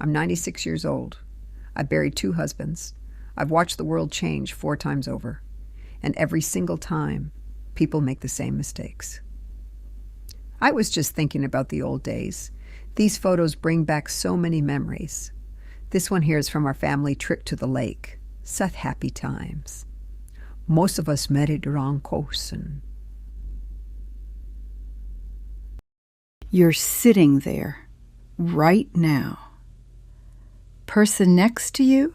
I'm 96 years old. I buried 2 husbands. I've watched the world change 4 times over. And every single time, people make the same mistakes. I was just thinking about the old days. These photos bring back so many memories. This one here is from our family trip to the lake. Such happy times. Most of us married around Kosen. You're sitting there right now. Person next to you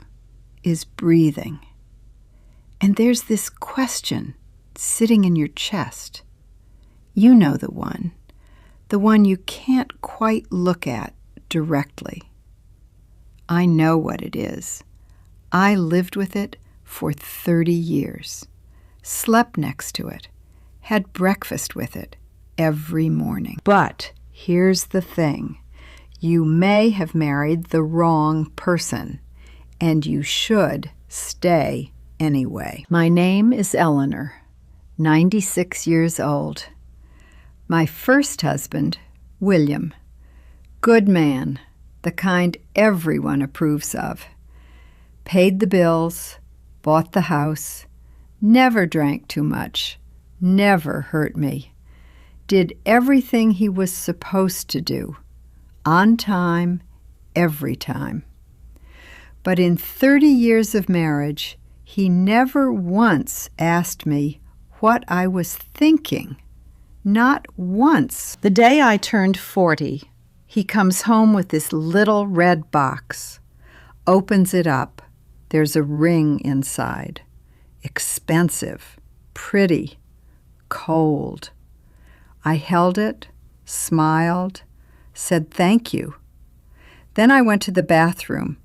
is breathing. And there's this question sitting in your chest. You know the one you can't quite look at directly. I know what it is. I lived with it for 30 years, slept next to it, had breakfast with it every morning. But here's the thing. You may have married the wrong person, and you should stay anyway. My name is Eleanor, 96 years old. My first husband, William, good man, the kind everyone approves of. Paid the bills, bought the house, never drank too much, never hurt me. Did everything he was supposed to do, on time, every time. But in 30 years of marriage, he never once asked me what I was thinking. Not once. The day I turned 40, he comes home with this little red box, opens it up. There's a ring inside. Expensive, pretty, cold. I held it, smiled, said thank you. Then I went to the bathroom,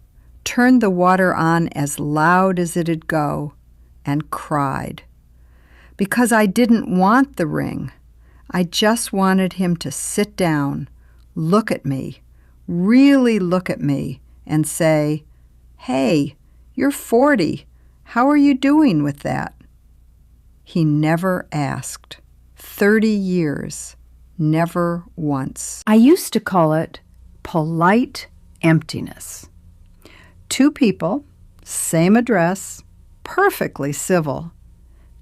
turned the water on as loud as it'd go, and cried. Because I didn't want the ring. I just wanted him to sit down, look at me, really look at me, and say, "Hey, you're 40. How are you doing with that?" He never asked. 30 years, never once. I used to call it polite emptiness. 2 people, same address, perfectly civil,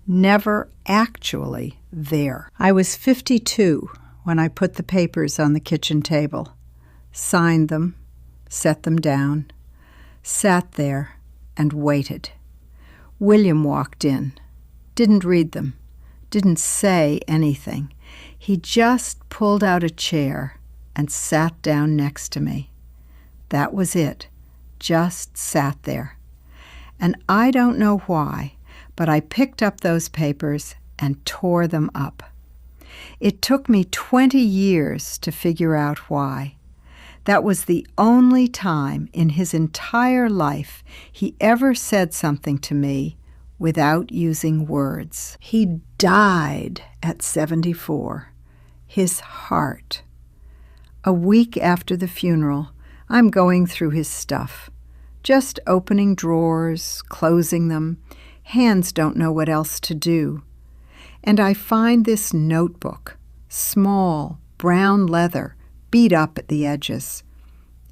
never actually there. I was 52 when I put the papers on the kitchen table, signed them, set them down, sat there and waited. William walked in, didn't read them, didn't say anything. He just pulled out a chair and sat down next to me. That was it, just sat there. And I don't know why, but I picked up those papers and tore them up. It took me 20 years to figure out why. That was the only time in his entire life he ever said something to me without using words. He died at 74. His heart. A week after the funeral, I'm going through his stuff, just opening drawers, closing them. Hands don't know what else to do. And I find this notebook, small, brown leather, beat up at the edges.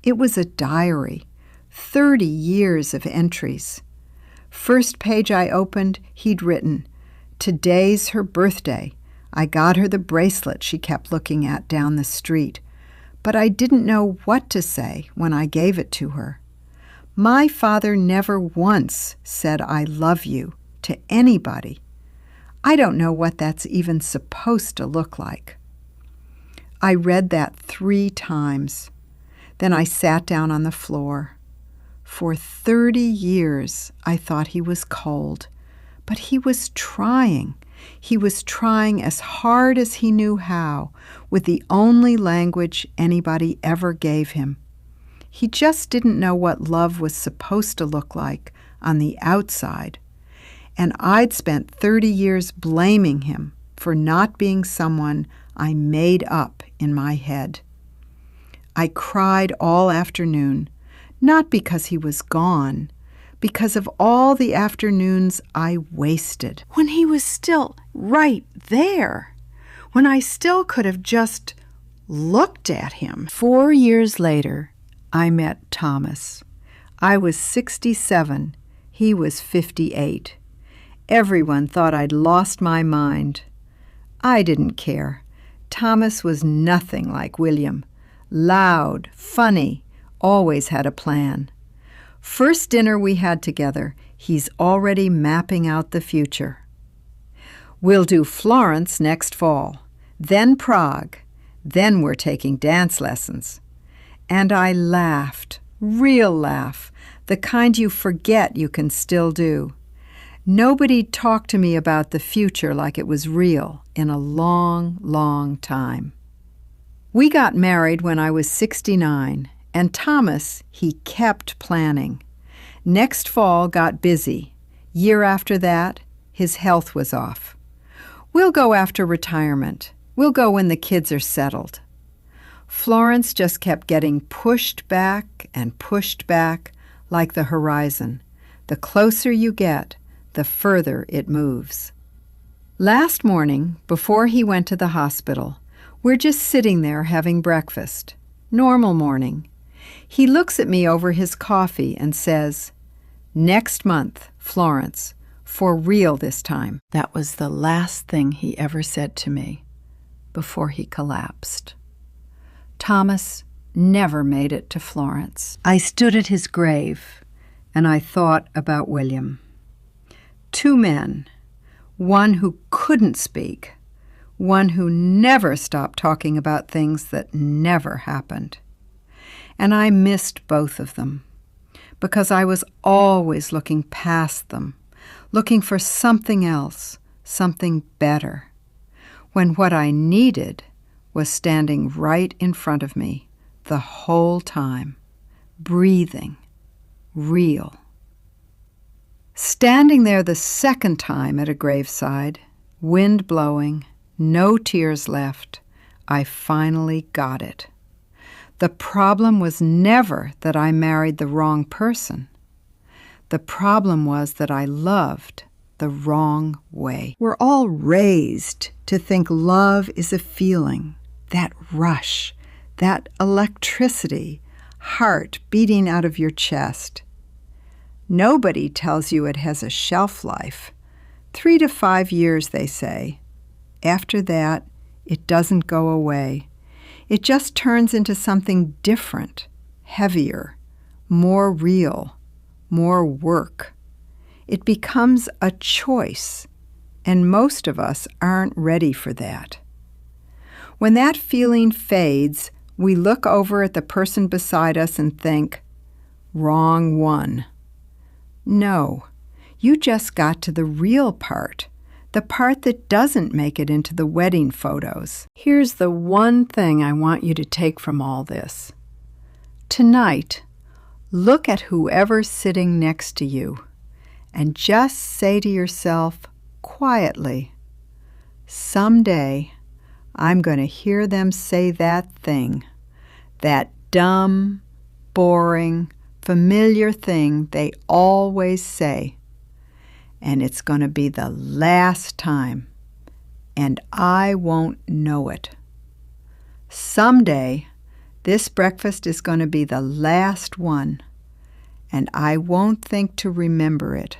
It was a diary, 30 years of entries. First page I opened, he'd written, "Today's her birthday. I got her the bracelet she kept looking at down the street. But I didn't know what to say when I gave it to her. My father never once said I love you to anybody. I don't know what that's even supposed to look like." I read that 3 times. Then I sat down on the floor. For 30 years, I thought he was cold, but he was trying. He was trying as hard as he knew how, with the only language anybody ever gave him. He just didn't know what love was supposed to look like on the outside. And I'd spent 30 years blaming him for not being someone I made up in my head. I cried all afternoon, not because he was gone, because of all the afternoons I wasted. When he was still right there, when I still could have just looked at him. 4 years later, I met Thomas. I was 67. He was 58. Everyone thought I'd lost my mind. I didn't care. Thomas was nothing like William. Loud, funny, always had a plan. First dinner we had together, he's already mapping out the future. We'll do Florence next fall, then Prague, then we're taking dance lessons. And I laughed, real laugh, the kind you forget you can still do. Nobody talked to me about the future like it was real in a long, long time. We got married when I was 69, and Thomas, he kept planning. Next fall got busy. Year after that, his health was off. We'll go after retirement. We'll go when the kids are settled. Florence just kept getting pushed back and pushed back like the horizon. The closer you get, the further it moves. Last morning, before he went to the hospital, we're just sitting there having breakfast. Normal morning. He looks at me over his coffee and says, "Next month, Florence, for real this time." That was the last thing he ever said to me before he collapsed. Thomas never made it to Florence. I stood at his grave, and I thought about William. Two men, one who couldn't speak, one who never stopped talking about things that never happened. And I missed both of them, because I was always looking past them, looking for something else, something better, when what I needed was standing right in front of me the whole time, breathing, real. Standing there the second time at a graveside, wind blowing, no tears left, I finally got it. The problem was never that I married the wrong person. The problem was that I loved the wrong way. We're all raised to think love is a feeling, that rush, that electricity, heart beating out of your chest. Nobody tells you it has a shelf life. 3 to 5 years, they say. After that, it doesn't go away. It just turns into something different, heavier, more real, more work. It becomes a choice, and most of us aren't ready for that. When that feeling fades, we look over at the person beside us and think, "Wrong one." No, you just got to the real part, the part that doesn't make it into the wedding photos. Here's the one thing I want you to take from all this. Tonight, look at whoever's sitting next to you and just say to yourself quietly, "Someday I'm going to hear them say that thing, that dumb, boring, familiar thing they always say. And it's going to be the last time, and I won't know it. Someday, this breakfast is going to be the last one, and I won't think to remember it.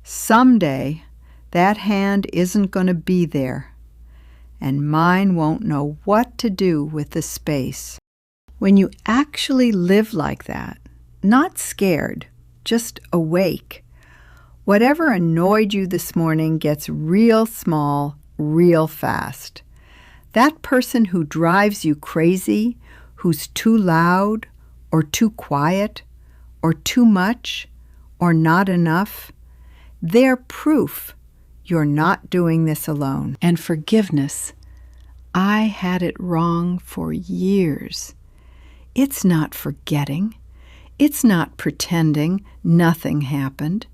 Someday, that hand isn't going to be there, and mine won't know what to do with the space." When you actually live like that, not scared, just awake, whatever annoyed you this morning gets real small, real fast. That person who drives you crazy, who's too loud, or too quiet, or too much, or not enough, they're proof you're not doing this alone. And forgiveness, I had it wrong for years. It's not forgetting. It's not pretending nothing happened.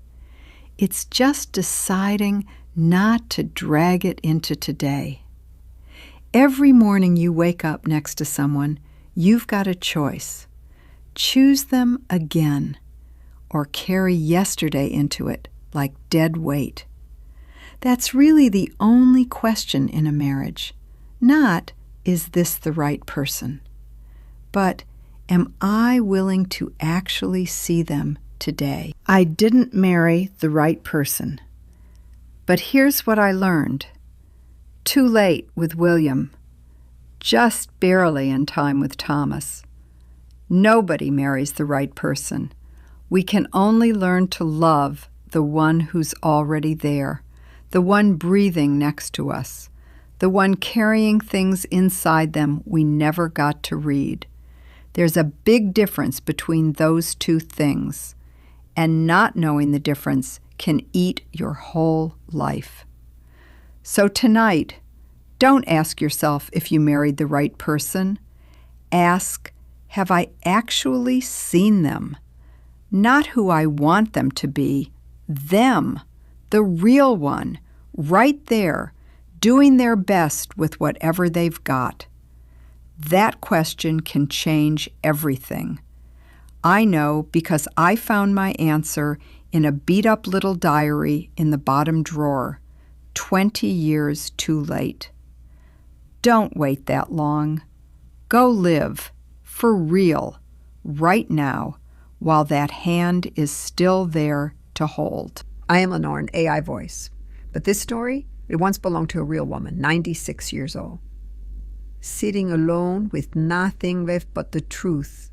It's just deciding not to drag it into today. Every morning you wake up next to someone, you've got a choice. Choose them again, or carry yesterday into it like dead weight. That's really the only question in a marriage. Not, is this the right person? But, Am I willing to actually see them today? I didn't marry the right person. But here's what I learned. Too late with William. Just barely in time with Thomas. Nobody marries the right person. We can only learn to love the one who's already there, the one breathing next to us, the one carrying things inside them we never got to read. There's a big difference between those two things, and not knowing the difference can eat your whole life. So tonight, don't ask yourself if you married the right person. Ask, have I actually seen them? Not who I want them to be, them, the real one, right there, doing their best with whatever they've got. That question can change everything. I know because I found my answer in a beat-up little diary in the bottom drawer, 20 years too late. Don't wait that long. Go live, for real, right now, while that hand is still there to hold. I am Lenore, an AI voice. But this story, it once belonged to a real woman, 96 years old. Sitting alone with nothing left but the truth